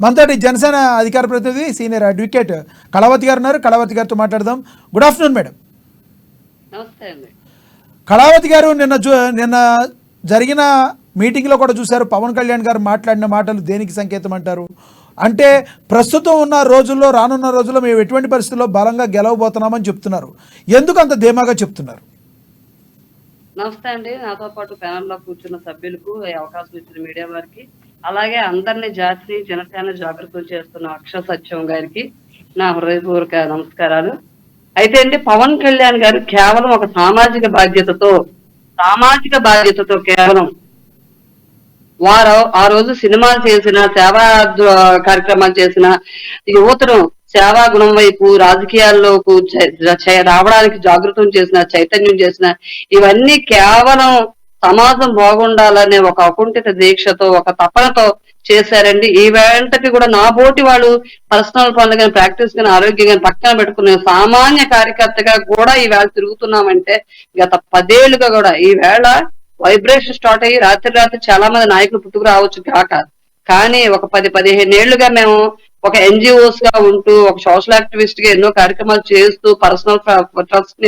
మనతోటి జనసేన అధికార ప్రతినిధి సీనియర్ అడ్వకేట్ కళావతి గారు ఉన్నారు. కళావతి గారితో మాట్లాడదాం. Good afternoon madam. నమస్తే అండి. కళావతి గారు, నిన్న జరిగిన మీటింగ్లో కూడా చూశారు, పవన్ కళ్యాణ్ గారు మాట్లాడిన మాటలు దేనికి సంకేతం అంటారు? అంటే ప్రస్తుతం ఉన్న రోజుల్లో, రానున్న రోజుల్లో మేము ఎటువంటి పరిస్థితుల్లో బలంగా గెలవబోతున్నామని చెప్తున్నారు. ఎందుకు అంత ధీమాగా చెప్తున్నారు? నమస్తే అండి. నాతో పాటు ప్యానెల్లో కూర్చున్న సభ్యులకు ఈ అవకాశం ఇచ్చిన మీడియా వారికి, అలాగే అందరినీ జాతిని జనసేన జాగృతం చేస్తున్న అక్షర సత్యం గారికి నా హృదయపూర్వక నమస్కారాలు. అయితే అండి, పవన్ కళ్యాణ్ గారు కేవలం ఒక సామాజిక బాధ్యతతో కేవలం వారు ఆ రోజు సినిమాలు చేసిన, సేవా కార్యక్రమాలు చేసిన, యువతను సేవా గుణం వైపు, రాజకీయాల్లోకి రావడానికి జాగృతం చేసిన, చైతన్యం చేసిన, ఇవన్నీ కేవలం సమాజం బాగుండాలనే ఒక అకుంఠిత దీక్షతో, ఒక తపనతో చేశారండి. ఈ వెంటకి కూడా నా బోటి వాళ్ళు పర్సనల్ పనులు కానీ, ప్రాక్టీస్ కానీ, ఆరోగ్యం కానీ పక్కన పెట్టుకునే సామాన్య కార్యకర్తగా కూడా ఈవేళ తిరుగుతున్నామంటే, గత 10 ఏళ్లుగా కూడా ఈవేళ వైబ్రేషన్ స్టార్ట్ అయ్యి రాత్రి చాలా మంది నాయకులు పుట్టుకు రావచ్చు కాక, కానీ ఒక 10-15 ఏళ్లుగా మేము ఒక NGOs గా ఉంటూ, ఒక సోషల్ యాక్టివిస్ట్ గా ఎన్నో కార్యక్రమాలు చేస్తూ, పర్సనల్ ట్రస్ట్ ని